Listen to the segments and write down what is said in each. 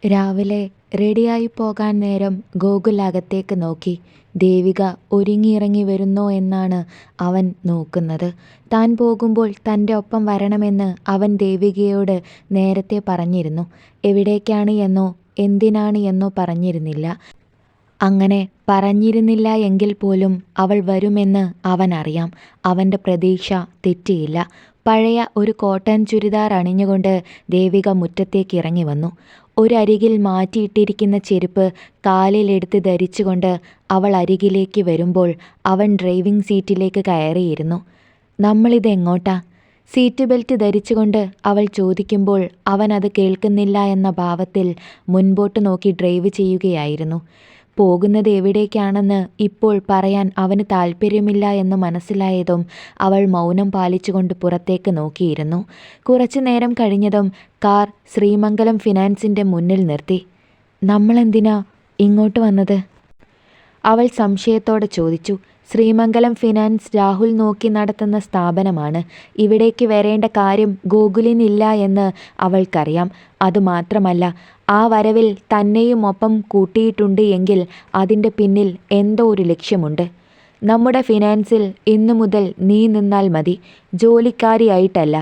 രാവിലെ റെഡിയായി പോകാൻ നേരം ഗോകുൽ അകത്തേക്ക് നോക്കി. ദേവിക ഒരുങ്ങിയിറങ്ങി വരുന്നോ എന്നാണ് അവൻ നോക്കുന്നത്. താൻ പോകുമ്പോൾ തൻ്റെ ഒപ്പം വരണമെന്ന് അവൻ ദേവികയോട് നേരത്തെ പറഞ്ഞിരുന്നു. എവിടേക്കാണ് എന്നോ എന്തിനാണ് എന്നോ പറഞ്ഞിരുന്നില്ല. അങ്ങനെ പറഞ്ഞിരുന്നില്ല എങ്കിൽ പോലും അവൾ വരുമെന്ന് അവനറിയാം. അവൻ്റെ പ്രതീക്ഷ തെറ്റിയില്ല. പഴയ ഒരു കോട്ടൺ ചുരിദാർ അണിഞ്ഞുകൊണ്ട് ദേവിക മുറ്റത്തേക്ക് ഇറങ്ങി വന്നു. ഒരരികിൽ മാറ്റിയിട്ടിരിക്കുന്ന ചെരുപ്പ് കാലിലെടുത്ത് ധരിച്ചുകൊണ്ട് അവൾ അരികിലേക്ക് വരുമ്പോൾ അവൻ ഡ്രൈവിംഗ് സീറ്റിലേക്ക് കയറിയിരുന്നു. നമ്മളിതെങ്ങോട്ടാ? സീറ്റ് ബെൽറ്റ് ധരിച്ചുകൊണ്ട് അവൾ ചോദിക്കുമ്പോൾ അവൻ അത് കേൾക്കുന്നില്ല എന്ന ഭാവത്തിൽ മുൻപോട്ട് നോക്കി ഡ്രൈവ് ചെയ്യുകയായിരുന്നു. പോകുന്നത് എവിടേക്കാണെന്ന് ഇപ്പോൾ പറയാൻ അവന് താല്പര്യമില്ല എന്ന് മനസ്സിലായതും അവൾ മൗനം പാലിച്ചുകൊണ്ട് പുറത്തേക്ക് നോക്കിയിരുന്നു. കുറച്ചു നേരം കഴിഞ്ഞതും കാർ ശ്രീമംഗലം ഫിനാൻസിൻ്റെ മുന്നിൽ നിർത്തി. നമ്മളെന്തിനാ ഇങ്ങോട്ട് വന്നത്? അവൾ സംശയത്തോടെ ചോദിച്ചു. ശ്രീമംഗലം ഫിനാൻസ് രാഹുൽ നോക്കി നടത്തുന്ന സ്ഥാപനമാണ്. ഇവിടേക്ക് വരേണ്ട കാര്യം ഗോകുലിനില്ല എന്ന് അവൾക്കറിയാം. അതുമാത്രമല്ല, ആ വരവിൽ തന്നെയും ഒപ്പം കൂട്ടിയിട്ടുണ്ട് എങ്കിൽ അതിൻ്റെ പിന്നിൽ എന്തോ ഒരു ലക്ഷ്യമുണ്ട്. നമ്മുടെ ഫിനാൻസിൽ ഇന്നു മുതൽ നീ നിന്നാൽ മതി, ജോലിക്കാരിയായിട്ടല്ല.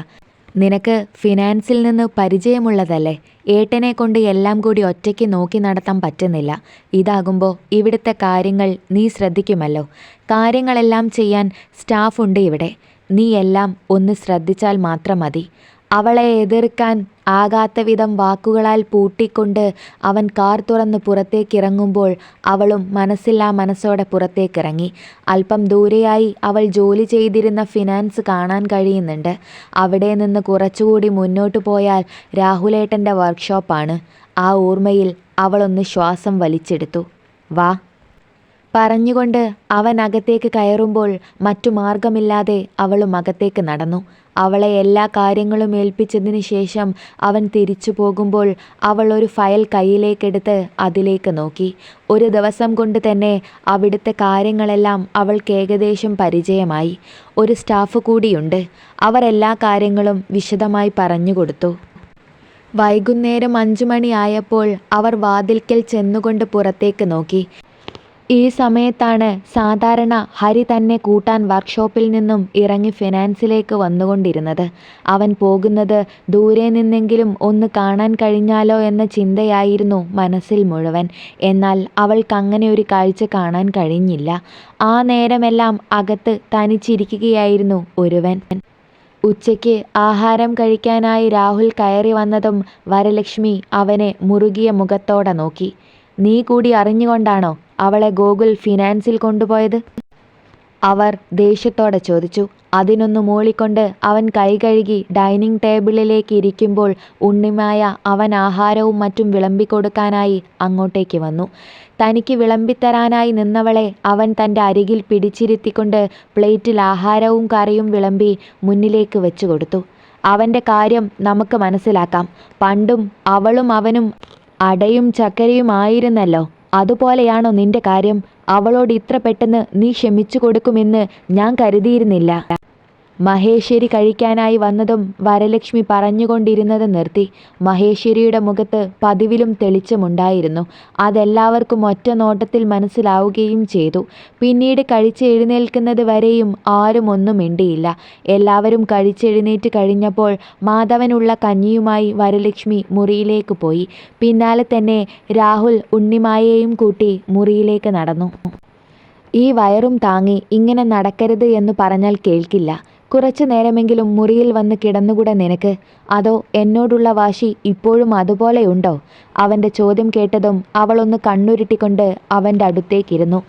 നിനക്ക് ഫിനാൻസിൽ നിന്ന് പരിചയമുള്ളതല്ലേ. ഏട്ടനെ കൊണ്ട് എല്ലാം കൂടി ഒറ്റയ്ക്ക് നോക്കി നടത്താൻ പറ്റുന്നില്ല. ഇതാകുമ്പോൾ ഇവിടുത്തെ കാര്യങ്ങൾ നീ ശ്രദ്ധിക്കുമല്ലോ. കാര്യങ്ങളെല്ലാം ചെയ്യാൻ സ്റ്റാഫുണ്ട് ഇവിടെ. നീ എല്ലാം ഒന്ന് ശ്രദ്ധിച്ചാൽ മാത്രം മതി. അവളെ എതിർക്കാൻ ആകാത്ത വിധം വാക്കുകളാൽ പൂട്ടിക്കൊണ്ട് അവൻ കാർ തുറന്ന് പുറത്തേക്കിറങ്ങുമ്പോൾ അവളും മനസ്സില്ലാ മനസ്സോടെ പുറത്തേക്കിറങ്ങി. അല്പം ദൂരെയായി അവൾ ജോലി ചെയ്തിരുന്ന ഫിനാൻസ് കാണാൻ കഴിയുന്നുണ്ട്. അവിടെ നിന്ന് കുറച്ചുകൂടി മുന്നോട്ട് പോയാൽ രാഹുലേട്ടൻ്റെ വർക്ക്ഷോപ്പാണ്. ആ ഓർമ്മയിൽ അവളൊന്ന് ശ്വാസം വലിച്ചെടുത്തു. വാ പറഞ്ഞുകൊണ്ട് അവൻ അകത്തേക്ക് കയറുമ്പോൾ മറ്റു മാർഗമില്ലാതെ അവളും അകത്തേക്ക് നടന്നു. അവളെ എല്ലാ കാര്യങ്ങളും ഏൽപ്പിച്ചതിന് ശേഷം അവൻ തിരിച്ചു പോകുമ്പോൾ അവൾ ഒരു ഫയൽ കയ്യിലേക്കെടുത്ത് അതിലേക്ക് നോക്കി. ഒരു ദിവസം കൊണ്ട് തന്നെ അവിടുത്തെ കാര്യങ്ങളെല്ലാം അവൾക്ക് ഏകദേശം പരിചയമായി. ഒരു സ്റ്റാഫ് കൂടിയുണ്ട്. അവർ എല്ലാ കാര്യങ്ങളും വിശദമായി പറഞ്ഞു കൊടുത്തു. വൈകുന്നേരം 5 മണിയായപ്പോൾ അവർ വാതിൽക്കൽ ചെന്നുകൊണ്ട് പുറത്തേക്ക് നോക്കി. ഈ സമയത്താണ് സാധാരണ ഹരി തന്നെ കൂട്ടാൻ വർക്ക്ഷോപ്പിൽ നിന്നും ഇറങ്ങി ഫിനാൻസിലേക്ക് വന്നുകൊണ്ടിരുന്നത്. അവൻ പോകുന്നത് ദൂരെ നിന്നെങ്കിലും ഒന്ന് കാണാൻ കഴിഞ്ഞാലോ എന്ന ചിന്തയായിരുന്നു മനസ്സിൽ മുഴുവൻ. എന്നാൽ അവൾക്കങ്ങനെ ഒരു കാഴ്ച കാണാൻ കഴിഞ്ഞില്ല. ആ നേരമെല്ലാം അകത്ത് തനിച്ചിരിക്കുകയായിരുന്നു ഒരുവൻ. ഉച്ചയ്ക്ക് ആഹാരം കഴിക്കാനായി രാഹുൽ കയറി വന്നതും വരലക്ഷ്മി അവനെ മുറുകിയ മുഖത്തോടെ നോക്കി. നീ കൂടി അറിഞ്ഞുകൊണ്ടാണോ അവളെ ഗോകുൽ ഫിനാൻസിൽ കൊണ്ടുപോയത്? അവർ ദേഷ്യത്തോടെ ചോദിച്ചു. അതിനൊന്ന് മൂളിക്കൊണ്ട് അവൻ കൈ കഴുകി ഡൈനിങ് ടേബിളിലേക്ക് ഇരിക്കുമ്പോൾ ഉണ്ണിമായ അവൻ ആഹാരവും മറ്റും വിളമ്പിക്കൊടുക്കാനായി അങ്ങോട്ടേക്ക് വന്നു. തനിക്ക് വിളമ്പിത്തരാനായി നിന്നവളെ അവൻ തൻ്റെ അരികിൽ പിടിച്ചിരുത്തിക്കൊണ്ട് പ്ലേറ്റിൽ ആഹാരവും കറിയും വിളമ്പി മുന്നിലേക്ക് വെച്ചു കൊടുത്തു. അവൻ്റെ കാര്യം നമുക്ക് മനസ്സിലാക്കാം. പണ്ടും അവളും അവനും അടയും ചക്കരയുമായിരുന്നല്ലോ. അതുപോലെയാണോ നിന്റെ കാര്യം? അവളോട് ഇത്ര പെട്ടെന്ന് നീ ക്ഷമിച്ചു കൊടുക്കുമെന്ന് ഞാൻ കരുതിയിരുന്നില്ല. മഹേശ്വരി കഴിക്കാനായി വന്നതും വരലക്ഷ്മി പറഞ്ഞുകൊണ്ടിരുന്നത് നിർത്തി. മഹേശ്വരിയുടെ മുഖത്ത് പതിവിലും തെളിച്ചമുണ്ടായിരുന്നു. അതെല്ലാവർക്കും ഒറ്റ നോട്ടത്തിൽ മനസ്സിലാവുകയും ചെയ്തു. പിന്നീട് കഴിച്ചെഴുന്നേൽക്കുന്നത് വരെയും ആരും ഒന്നും മിണ്ടിയില്ല. എല്ലാവരും കഴിച്ചെഴുന്നേറ്റ് കഴിഞ്ഞപ്പോൾ മാധവനുള്ള കഞ്ഞിയുമായി വരലക്ഷ്മി മുറിയിലേക്ക് പോയി. പിന്നാലെ തന്നെ രാഹുൽ ഉണ്ണിമായെയും കൂട്ടി മുറിയിലേക്ക് നടന്നു. ഈ വയറും താങ്ങി ഇങ്ങനെ നടക്കരുത് എന്ന് പറഞ്ഞാൽ കേൾക്കില്ല. കുറച്ചു നേരമെങ്കിലും മുറിയിൽ വന്ന് കിടന്നുകൂടെ നിനക്ക്? അതോ എന്നോടുള്ള വാശി ഇപ്പോഴും അതുപോലെയുണ്ടോ? അവൻ്റെ ചോദ്യം കേട്ടതും അവളൊന്ന് കണ്ണുരുട്ടിക്കൊണ്ട് അവൻ്റെ അടുത്തേക്കിരുന്നു.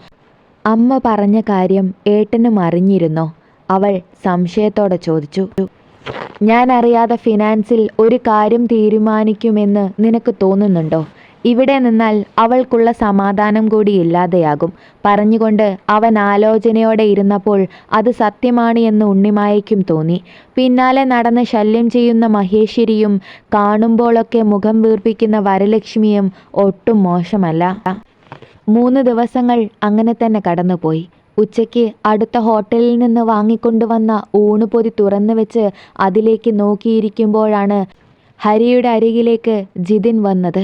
അമ്മ പറഞ്ഞ കാര്യം ഏട്ടനും അറിഞ്ഞിരുന്നോ? അവൾ സംശയത്തോടെ ചോദിച്ചു. ഞാൻ അറിയാതെ ഫിനാൻസിൽ ഒരു കാര്യം തീരുമാനിക്കുമെന്ന് നിനക്ക് തോന്നുന്നുണ്ടോ? ഇവിടെ നിന്നാൽ അവൾക്കുള്ള സമാധാനം കൂടി ഇല്ലാതെയാകും. പറഞ്ഞുകൊണ്ട് അവൻ ആലോചനയോടെ ഇരുന്നപ്പോൾ അത് സത്യമാണ് എന്ന് ഉണ്ണിമായയ്ക്കും തോന്നി. പിന്നാലെ നടന്ന് ശല്യം ചെയ്യുന്ന മഹേശ്വരിയും കാണുമ്പോഴൊക്കെ മുഖം വീർപ്പിക്കുന്ന വരലക്ഷ്മിയും ഒട്ടും മോശമല്ല. 3 ദിവസങ്ങൾ അങ്ങനെ തന്നെ കടന്നുപോയി. ഉച്ചയ്ക്ക് അടുത്ത ഹോട്ടലിൽ നിന്ന് വാങ്ങിക്കൊണ്ടുവന്ന ഊണുപൊതി തുറന്നു വെച്ച് അതിലേക്ക് നോക്കിയിരിക്കുമ്പോഴാണ് ഹരിയുടെ അരികിലേക്ക് ജിതിൻ വന്നത്.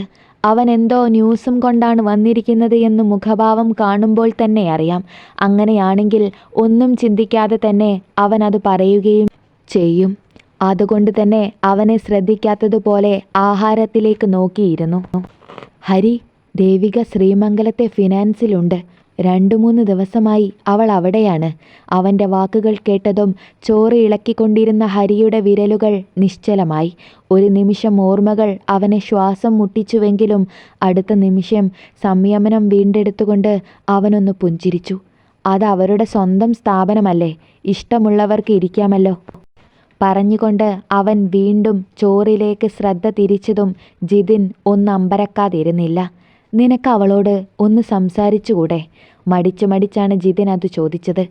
അവൻ എന്തോ ന്യൂസും കൊണ്ടാണ് വന്നിരിക്കുന്നത് എന്ന് മുഖഭാവം കാണുമ്പോൾ തന്നെ അറിയാം. അങ്ങനെയാണെങ്കിൽ ഒന്നും ചിന്തിക്കാതെ തന്നെ അവൻ അത് പറയുകയും ചെയ്യും. അതുകൊണ്ട് തന്നെ അവനെ ശ്രദ്ധിക്കാത്തതുപോലെ ആഹാരത്തിലേക്ക് നോക്കിയിരുന്നു. ഹരി, ദേവിക ശ്രീമംഗലത്തെ ഫിനാൻസിലുണ്ട്. 2-3 ദിവസമായി അവൾ അവിടെയാണ്. അവൻ്റെ വാക്കുകൾ കേട്ടതും ചോറ് ഇളക്കിക്കൊണ്ടിരുന്ന ഹരിയുടെ വിരലുകൾ നിശ്ചലമായി. ഒരു നിമിഷം ഓർമ്മകൾ അവനെ ശ്വാസം മുട്ടിച്ചുവെങ്കിലും അടുത്ത നിമിഷം സംയമനം വീണ്ടെടുത്തുകൊണ്ട് അവനൊന്ന് പുഞ്ചിരിച്ചു. അത് അവരുടെ സ്വന്തം സ്ഥാപനമല്ലേ, ഇഷ്ടമുള്ളവർക്ക് ഇരിക്കാമല്ലോ പറഞ്ഞുകൊണ്ട് അവൻ വീണ്ടും ചോറിലേക്ക് ശ്രദ്ധ തിരിച്ചതും ജിതിൻ ഒന്നമ്പരക്കാതിരുന്നില്ല. നിനക്ക് അവളോട് ഒന്ന് സംസാരിച്ചുകൂടെ? മടിച്ചാണ് ജിതിൻ അത് ചോദിച്ചത്.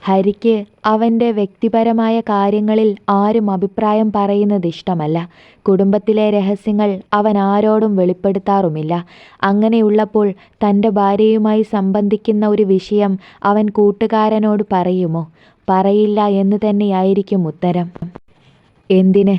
ഹരിക്ക് അവൻ്റെ വ്യക്തിപരമായ കാര്യങ്ങളിൽ ആരും അഭിപ്രായം പറയുന്നത് ഇഷ്ടമല്ല. കുടുംബത്തിലെ രഹസ്യങ്ങൾ അവൻ ആരോടും വെളിപ്പെടുത്താറുമില്ല. അങ്ങനെയുള്ളപ്പോൾ തൻ്റെ ഭാര്യയുമായി സംബന്ധിക്കുന്ന ഒരു വിഷയം അവൻ കൂട്ടുകാരനോട് പറയുമോ? പറയില്ല എന്ന് തന്നെയായിരിക്കും ഉത്തരം. എന്തിന്?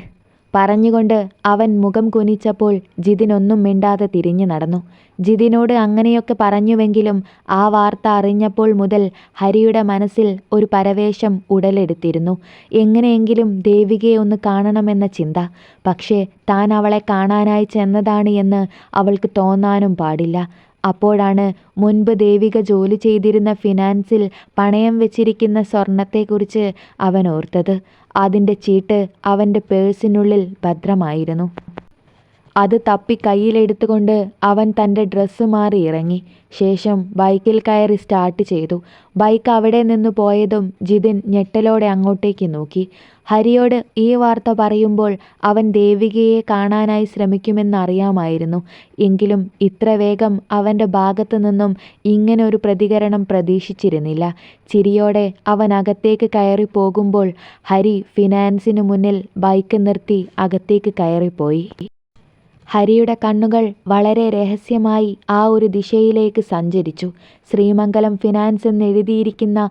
പറഞ്ഞുകൊണ്ട് അവൻ മുഖം കുനിച്ചപ്പോൾ ജിതിൻ ഒന്നും മിണ്ടാതെ തിരിഞ്ഞു നടന്നു. ജിതിനോട് അങ്ങനെയൊക്കെ പറഞ്ഞുവെങ്കിലും ആ വാർത്ത അറിഞ്ഞപ്പോൾ മുതൽ ഹരിയുടെ മനസ്സിൽ ഒരു പരവേശം ഉടലെടുത്തിരുന്നു. എങ്ങനെയെങ്കിലും ദേവികയെ ഒന്ന് കാണണമെന്ന ചിന്ത. പക്ഷേ താൻ അവളെ കാണാനായി ചെന്നതാണ് എന്ന് അവൾക്ക് തോന്നാനും പാടില്ല. അപ്പോഴാണ് മുൻപ് ദേവിക ജോലി ചെയ്തിരുന്ന ഫിനാൻസിൽ പണയം വെച്ചിരിക്കുന്ന സ്വർണത്തെക്കുറിച്ച് അവൻ ഓർത്തത്. അതിൻ്റെ ചീട്ട് അവൻ്റെ പേഴ്സിനുള്ളിൽ ഭദ്രമായിരുന്നു. അത് തപ്പി കയ്യിലെടുത്തുകൊണ്ട് അവൻ തൻ്റെ ഡ്രസ്സ് മാറി ഇറങ്ങി. ശേഷം ബൈക്കിൽ കയറി സ്റ്റാർട്ട് ചെയ്തു. ബൈക്ക് അവിടെ നിന്ന് പോയതും ജിതിൻ ഞെട്ടലോടെ അങ്ങോട്ടേക്ക് നോക്കി. ഹരിയോട് ഈ വാർത്ത പറയുമ്പോൾ അവൻ ദേവികയെ കാണാനായി ശ്രമിക്കുമെന്നറിയാമായിരുന്നു. എങ്കിലും ഇത്ര വേഗം അവൻ്റെ ഭാഗത്തു നിന്നും ഇങ്ങനൊരു പ്രതികരണം പ്രതീക്ഷിച്ചിരുന്നില്ല. ചിരിയോടെ അവൻ അകത്തേക്ക് കയറി പോകുമ്പോൾ ഹരി ഫിനാൻസിനു മുന്നിൽ ബൈക്ക് നിർത്തി അകത്തേക്ക് കയറിപ്പോയി. ഹരിയുടെ കണ്ണുകൾ വളരെ രഹസ്യമായി ആ ഒരു ദിശയിലേക്ക് സഞ്ചരിച്ചു. ശ്രീമംഗലം ഫിനാൻസ് എന്നെഴുതിയിരിക്കുന്ന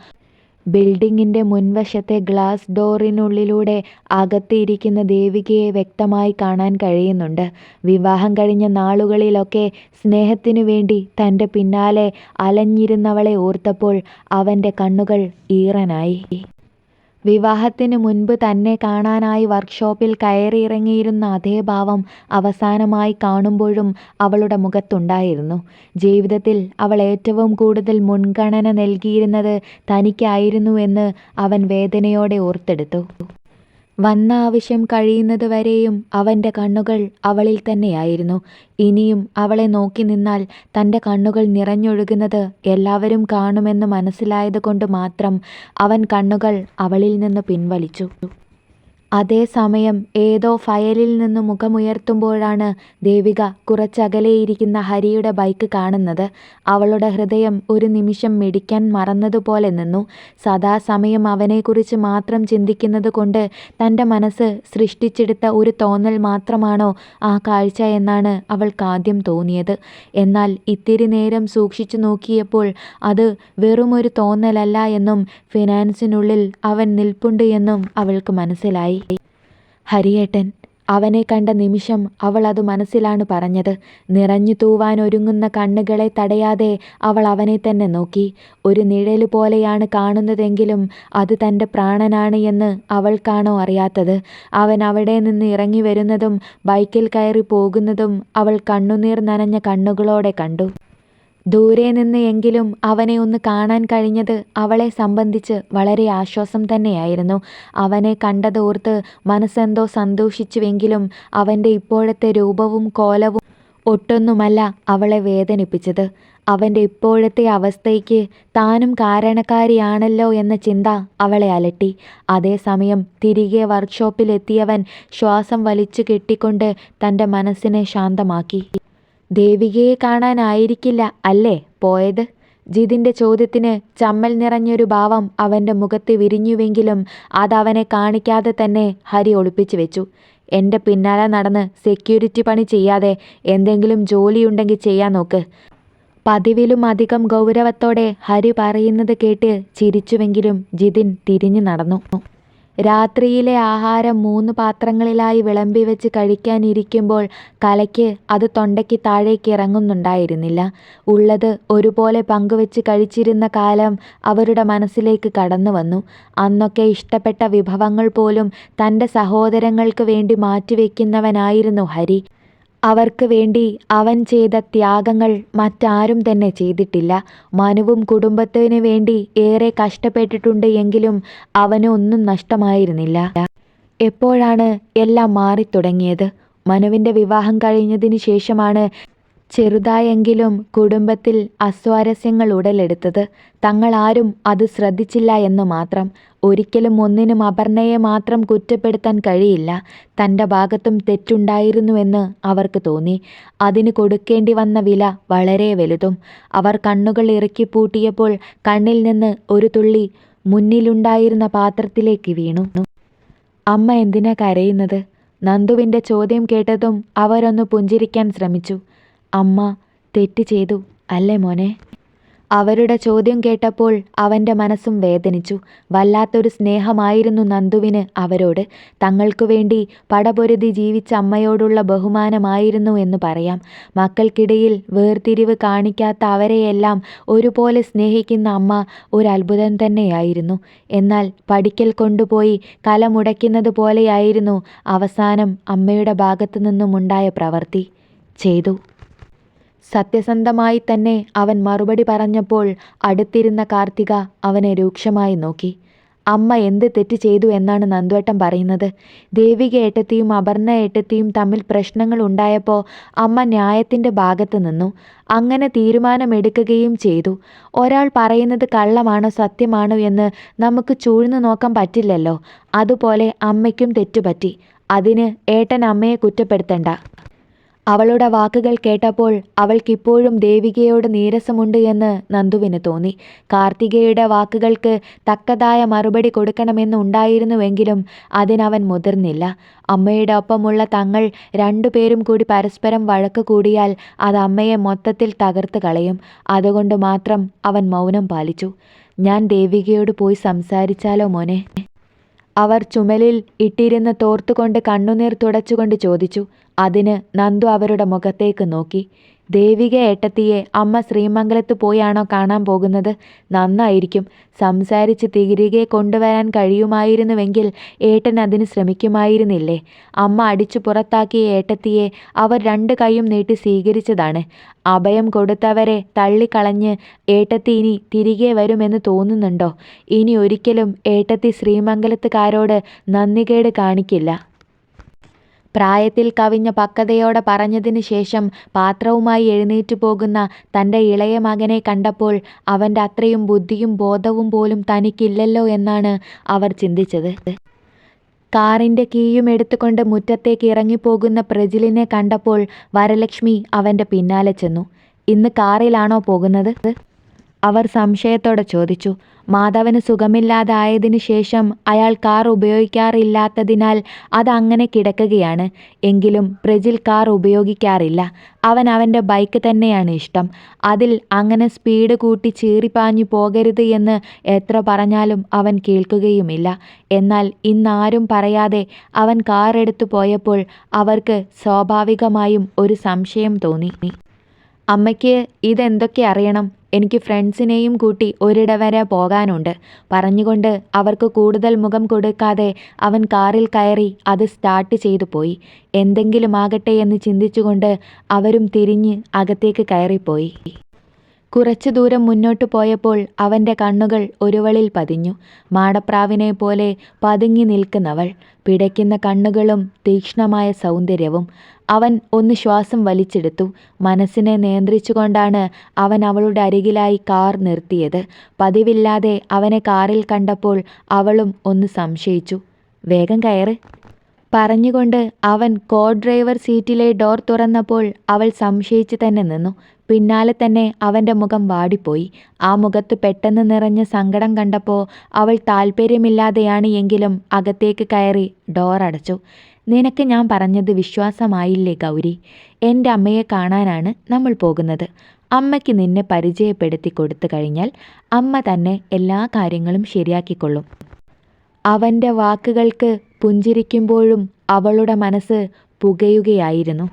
ബിൽഡിങ്ങിൻ്റെ മുൻവശത്തെ ഗ്ലാസ് ഡോറിനുള്ളിലൂടെ അകത്ത് ഇരിക്കുന്ന ദേവികയെ വ്യക്തമായി കാണാൻ കഴിയുന്നുണ്ട്. വിവാഹം കഴിഞ്ഞ നാളുകളിലൊക്കെ സ്നേഹത്തിനു വേണ്ടി തൻ്റെ പിന്നാലെ അലഞ്ഞിരുന്നവളെ ഓർത്തപ്പോൾ അവൻ്റെ കണ്ണുകൾ ഈറനായി. വിവാഹത്തിന് മുൻപ് തന്നെ കാണാനായി വർക്ക്ഷോപ്പിൽ കയറിയിറങ്ങിയിരുന്ന അതേ ഭാവം അവസാനമായി കാണുമ്പോഴും അവളുടെ മുഖത്തുണ്ടായിരുന്നു. ജീവിതത്തിൽ അവൾ ഏറ്റവും കൂടുതൽ മുൻഗണന നൽകിയിരുന്നത് തനിക്കായിരുന്നുവെന്ന് അവൻ വേദനയോടെ ഓർത്തെടുത്തു. വന്ന ആവശ്യം കഴിയുന്നതുവരെയും അവൻ്റെ കണ്ണുകൾ അവളിൽ തന്നെയായിരുന്നു. ഇനിയും അവളെ നോക്കി നിന്നാൽ തൻ്റെ കണ്ണുകൾ നിറഞ്ഞൊഴുകുന്നത് എല്ലാവരും കാണുമെന്ന് മനസ്സിലായതുകൊണ്ട് മാത്രം അവൻ കണ്ണുകൾ അവളിൽ നിന്ന് പിൻവലിച്ചു. അതേസമയം ഏതോ ഫയലിൽ നിന്ന് മുഖമുയർത്തുമ്പോഴാണ് ദേവിക കുറച്ചകലെയിരിക്കുന്ന ഹരിയുടെ ബൈക്ക് കാണുന്നത്. അവളുടെ ഹൃദയം ഒരു നിമിഷം മിടിക്കാൻ മറന്നതുപോലെ നിന്നു. സദാസമയം അവനെക്കുറിച്ച് മാത്രം ചിന്തിക്കുന്നത് കൊണ്ട് തൻ്റെ മനസ്സ് സൃഷ്ടിച്ചെടുത്ത ഒരു തോന്നൽ മാത്രമാണോ ആ കാഴ്ച എന്നാണ് അവൾക്കാദ്യം തോന്നിയത്. എന്നാൽ ഇത്തിരി നേരം സൂക്ഷിച്ചു നോക്കിയപ്പോൾ അത് വെറുമൊരു തോന്നലല്ല എന്നും ഫിനാൻസിനുള്ളിൽ അവൻ നിൽപ്പുണ്ട് എന്നും അവൾക്ക് മനസ്സിലായി. ഹരിയേട്ടൻ. അവനെ കണ്ട നിമിഷം അവൾ അത് മനസ്സിലാണ് പറഞ്ഞത്. നിറഞ്ഞു തൂവാൻ ഒരുങ്ങുന്ന കണ്ണുകളെ തടയാതെ അവൾ അവനെ തന്നെ നോക്കി. ഒരു നിഴല് പോലെയാണ് കാണുന്നതെങ്കിലും അത് തൻ്റെ പ്രാണനാണ് എന്ന് അവൾക്കാണോ അറിയാത്തത്. അവൻ അവിടെ നിന്ന് ഇറങ്ങി വരുന്നതും ബൈക്കിൽ കയറി പോകുന്നതും അവൾ കണ്ണുനീർ നനഞ്ഞ കണ്ണുകളോടെ കണ്ടു. ദൂരെ നിന്ന് എങ്കിലും അവനെ ഒന്ന് കാണാൻ കഴിഞ്ഞത് അവളെ സംബന്ധിച്ച് വളരെ ആശ്വാസം തന്നെയായിരുന്നു. അവനെ കണ്ടതോർത്ത് മനസ്സെന്തോ സന്തോഷിച്ചുവെങ്കിലും അവൻ്റെ ഇപ്പോഴത്തെ രൂപവും കോലവും ഒട്ടൊന്നുമല്ല അവളെ വേദനിപ്പിച്ചത്. അവൻ്റെ ഇപ്പോഴത്തെ അവസ്ഥയ്ക്ക് താനും കാരണക്കാരിയാണല്ലോ എന്ന ചിന്ത അവളെ അലട്ടി. അതേസമയം തിരികെ വർക്ക്ഷോപ്പിലെത്തിയവൻ ശ്വാസം വലിച്ചു കെട്ടിക്കൊണ്ട് തൻ്റെ മനസ്സിനെ ശാന്തമാക്കി. ദേവികയെ കാണാനായിരിക്കില്ല അല്ലേ പോയത്? ജിതിൻ്റെ ചോദ്യത്തിന് ചമ്മൽ നിറഞ്ഞൊരു ഭാവം അവൻ്റെ മുഖത്ത് വിരിഞ്ഞുവെങ്കിലും അതവനെ കാണിക്കാതെ തന്നെ ഹരി ഒളിപ്പിച്ചു വെച്ചു. എൻ്റെ പിന്നാലെ നടന്ന് സെക്യൂരിറ്റി പണി ചെയ്യാതെ എന്തെങ്കിലും ജോലിയുണ്ടെങ്കിൽ ചെയ്യാൻ നോക്ക്. പതിവിലും അധികം ഗൗരവത്തോടെ ഹരി പറയുന്നത് കേട്ട് ചിരിച്ചുവെങ്കിലും ജിതിൻ തിരിഞ്ഞു നടന്നു. രാത്രിയിലെ ആഹാരം 3 പാത്രങ്ങളിലായി വിളമ്പിവെച്ച് കഴിക്കാനിരിക്കുമ്പോൾ കലയ്ക്ക് അത് തൊണ്ടയ്ക്ക് താഴേക്ക് ഇറങ്ങുന്നുണ്ടായിരുന്നില്ല. ഉള്ളത് ഒരുപോലെ പങ്കുവെച്ച് കഴിച്ചിരുന്ന കാലം അവരുടെ മനസ്സിലേക്ക് കടന്നുവന്നു. അന്നൊക്കെ ഇഷ്ടപ്പെട്ട വിഭവങ്ങൾ പോലും തൻ്റെ സഹോദരങ്ങൾക്ക് വേണ്ടി മാറ്റിവെക്കുന്നവനായിരുന്നു ഹരി. അവർക്ക് വേണ്ടി അവൻ ചെയ്ത ത്യാഗങ്ങൾ മറ്റാരും തന്നെ ചെയ്തിട്ടില്ല. മനുവും കുടുംബത്തിനു വേണ്ടി ഏറെ കഷ്ടപ്പെട്ടിട്ടുണ്ട് എങ്കിലും അവന് ഒന്നും നഷ്ടമായിരുന്നില്ല. എപ്പോഴാണ് എല്ലാം മാറിത്തുടങ്ങിയത്? മനുവിൻ്റെ വിവാഹം കഴിഞ്ഞതിന് ശേഷമാണ് ചെറുതായെങ്കിലും കുടുംബത്തിൽ അസ്വാരസ്യങ്ങൾ ഉടലെടുത്തത്. തങ്ങളാരും അത് ശ്രദ്ധിച്ചില്ല എന്ന് മാത്രം. ഒരിക്കലും ഒന്നിനും അപർണയെ മാത്രം കുറ്റപ്പെടുത്താൻ കഴിയില്ല. തൻ്റെ ഭാഗത്തും തെറ്റുണ്ടായിരുന്നുവെന്ന് അവർക്ക് തോന്നി. അതിന് കൊടുക്കേണ്ടി വന്ന വില വളരെ വലുതും. അവർ കണ്ണുകൾ ഇറുക്കിപ്പൂട്ടിയപ്പോൾ കണ്ണിൽ നിന്ന് ഒരു തുള്ളി മുന്നിലുണ്ടായിരുന്ന പാത്രത്തിലേക്ക് വീണു. അമ്മ എന്തിനാ കരയുന്നത്? നന്ദുവിൻ്റെ ചോദ്യം കേട്ടതും അവരൊന്ന് പുഞ്ചിരിക്കാൻ ശ്രമിച്ചു. അമ്മ തെറ്റ് ചെയ്തു അല്ലേ മോനെ? അവരുടെ ചോദ്യം കേട്ടപ്പോൾ അവൻ്റെ മനസ്സും വേദനിച്ചു. വല്ലാത്തൊരു സ്നേഹമായിരുന്നു നന്ദുവിന് അവരോട്. തങ്ങൾക്കു വേണ്ടി പടപൊരുതി ജീവിച്ച അമ്മയോടുള്ള ബഹുമാനമായിരുന്നു എന്ന് പറയാം. മക്കൾക്കിടയിൽ വേർതിരിവ് കാണിക്കാത്ത അവരെയെല്ലാം ഒരുപോലെ സ്നേഹിക്കുന്ന അമ്മ ഒരു അത്ഭുതം തന്നെയായിരുന്നു. എന്നാൽ പഠിക്കൽ കൊണ്ടുപോയി കലമുടയ്ക്കുന്നത് പോലെയായിരുന്നു അവസാനം അമ്മയുടെ ഭാഗത്തു നിന്നുമുണ്ടായ പ്രവൃത്തി. ചെയ്തു. സത്യസന്ധമായി തന്നെ അവൻ മറുപടി പറഞ്ഞപ്പോൾ അടുത്തിരുന്ന കാർത്തിക അവനെ രൂക്ഷമായി നോക്കി. അമ്മ എന്ത് തെറ്റ് ചെയ്തു എന്നാണ് നന്ദുവേട്ടൻ പറയുന്നത്? ദേവിക ഏട്ടത്തിയും അപർണ ഏട്ടത്തിയും തമ്മിൽ പ്രശ്നങ്ങൾ ഉണ്ടായപ്പോൾ അമ്മ ന്യായത്തിൻ്റെ ഭാഗത്ത് നിന്നു. അങ്ങനെ തീരുമാനമെടുക്കുകയും ചെയ്തു. ഒരാൾ പറയുന്നത് കള്ളമാണോ സത്യമാണോ എന്ന് നമുക്ക് ചൂഴ്ന്നു നോക്കാൻ പറ്റില്ലല്ലോ. അതുപോലെ അമ്മയ്ക്കും തെറ്റുപറ്റി. അതിന് ഏട്ടൻ അമ്മയെ കുറ്റപ്പെടുത്തണ്ട. അവളുടെ വാക്കുകൾ കേട്ടപ്പോൾ അവൾക്കിപ്പോഴും ദേവികയോട് നീരസമുണ്ട് എന്ന് നന്ദുവിന് തോന്നി. കാർത്തികയുടെ വാക്കുകൾക്ക് തക്കതായ മറുപടി കൊടുക്കണമെന്നുണ്ടായിരുന്നുവെങ്കിലും അതിനവൻ മുതിർന്നില്ല. അമ്മയുടെ ഒപ്പമുള്ള തങ്ങൾ രണ്ടുപേരും കൂടി പരസ്പരം വഴക്ക് കൂടിയാൽ അത് അമ്മയെ മൊത്തത്തിൽ തകർത്ത് കളയും. അതുകൊണ്ട് മാത്രം അവൻ മൗനം പാലിച്ചു. ഞാൻ ദേവികയോട് പോയി സംസാരിച്ചാലോ മോനെ? അവർ ചുമലിൽ ഇട്ടിരുന്ന തോർത്തുകൊണ്ട് കണ്ണുനീർ തുടച്ചുകൊണ്ട് ചോദിച്ചു. അതിന് നന്ദു അവരുടെ മുഖത്തേക്ക് നോക്കി. ദേവിക ഏട്ടത്തിയെ അമ്മ ശ്രീമംഗലത്ത് പോയാണോ കാണാൻ പോകുന്നത്? നന്നായിരിക്കും. സംസാരിച്ച് തിരികെ കൊണ്ടുവരാൻ കഴിയുമായിരുന്നുവെങ്കിൽ ഏട്ടൻ അതിന് ശ്രമിക്കുമായിരുന്നില്ലേ? അമ്മ അടിച്ചു പുറത്താക്കിയ ഏട്ടത്തിയെ അവർ 2 കൈയും നീട്ടി സ്വീകരിച്ചതാണ്. അഭയം കൊടുത്തവരെ തള്ളിക്കളഞ്ഞ് ഏട്ടത്തി ഇനി തിരികെ വരുമെന്ന് തോന്നുന്നുണ്ടോ? ഇനി ഒരിക്കലും ഏട്ടത്തി ശ്രീമംഗലത്തുകാരോട് നന്ദികേട് കാണിക്കില്ല. പ്രായത്തിൽ കവിഞ്ഞ പക്വതയോടെ പറഞ്ഞതിന് ശേഷം പാത്രവുമായി എഴുന്നേറ്റ് പോകുന്ന തൻ്റെ ഇളയ മകനെ കണ്ടപ്പോൾ അവൻ്റെ അത്രയും ബുദ്ധിയും ബോധവും പോലും തനിക്കില്ലല്ലോ എന്നാണ് അവർ ചിന്തിച്ചത്. കാറിൻ്റെ കീയും എടുത്തുകൊണ്ട് മുറ്റത്തേക്ക് ഇറങ്ങിപ്പോകുന്ന പ്രജിലിനെ കണ്ടപ്പോൾ വരലക്ഷ്മി അവൻ്റെ പിന്നാലെ ചെന്നു. ഇന്ന് കാറിലാണോ പോകുന്നത്? അവർ സംശയത്തോടെ ചോദിച്ചു. മാധവന് സുഖമില്ലാതായതിനു ശേഷം അയാൾ കാർ ഉപയോഗിക്കാറില്ലാത്തതിനാൽ അതങ്ങനെ കിടക്കുകയാണ്. എങ്കിലും പ്രജിൽ കാർ ഉപയോഗിക്കാറില്ല. അവൻ്റെ ബൈക്ക് തന്നെയാണ് ഇഷ്ടം. അതിൽ അങ്ങനെ സ്പീഡ് കൂട്ടി ചീറിപ്പാഞ്ഞു പോകരുത് എന്ന് എത്ര പറഞ്ഞാലും അവൻ കേൾക്കുകയുമില്ല. എന്നാൽ ഇന്നാരും പറയാതെ അവൻ കാർ എടുത്തു പോയപ്പോൾ അവർക്ക് സ്വാഭാവികമായും ഒരു സംശയം തോന്നി. അമ്മയ്ക്ക് ഇതെന്തൊക്കെ അറിയണം? എനിക്ക് ഫ്രണ്ട്സിനെയും കൂട്ടി ഒരിടം വരെ പോകാനുണ്ട്. പറഞ്ഞുകൊണ്ട് അവർക്ക് കൂടുതൽ മുഖം കൊടുക്കാതെ അവൻ കാറിൽ കയറി അത് സ്റ്റാർട്ട് ചെയ്തു പോയി. എന്തെങ്കിലും ആകട്ടെ എന്ന് ചിന്തിച്ചുകൊണ്ട് അവരും തിരിഞ്ഞ് അകത്തേക്ക് കയറിപ്പോയി. കുറച്ചു ദൂരം മുന്നോട്ട് പോയപ്പോൾ അവൻ്റെ കണ്ണുകൾ ഒരുവളിൽ പതിഞ്ഞു. മാടപ്രാവിനെ പോലെ പതുങ്ങി നിൽക്കുന്നവൾ, പിടയ്ക്കുന്ന കണ്ണുകളും തീക്ഷ്ണമായ സൗന്ദര്യവും. അവൻ ഒന്ന് ശ്വാസം വലിച്ചെടുത്തു. മനസ്സിനെ നിയന്ത്രിച്ചുകൊണ്ടാണ് അവൻ അവളുടെ അരികിലായി കാർ നിർത്തിയത്. പതിവില്ലാതെ അവനെ കാറിൽ കണ്ടപ്പോൾ അവളും ഒന്ന് സംശയിച്ചു. വേഗം കയറ് പറഞ്ഞുകൊണ്ട് അവൻ കോ ഡ്രൈവർ സീറ്റിലെ ഡോർ തുറന്നപ്പോൾ അവൾ സംശയിച്ച് തന്നെ നിന്നു. പിന്നാലെ തന്നെ അവൻ്റെ മുഖം വാടിപ്പോയി. ആ മുഖത്ത് പെട്ടെന്ന് നിറഞ്ഞ സങ്കടം കണ്ടപ്പോൾ അവൾ താല്പര്യമില്ലാതെയാണ് എങ്കിലും അകത്തേക്ക് കയറി ഡോർ അടച്ചു. നിനക്ക് ഞാൻ പറഞ്ഞത് വിശ്വാസമായില്ലേ ഗൗരി? എൻ്റെ അമ്മയെ കാണാനാണ് നമ്മൾ പോകുന്നത്. അമ്മയ്ക്ക് നിന്നെ പരിചയപ്പെടുത്തി കൊടുത്തു കഴിഞ്ഞാൽ അമ്മ തന്നെ എല്ലാ കാര്യങ്ങളും ശരിയാക്കിക്കൊള്ളും. അവൻ്റെ വാക്കുകൾക്ക് പുഞ്ചിരിക്കുമ്പോഴും അവളുടെ മനസ്സ് പുകയുകയായിരുന്നു.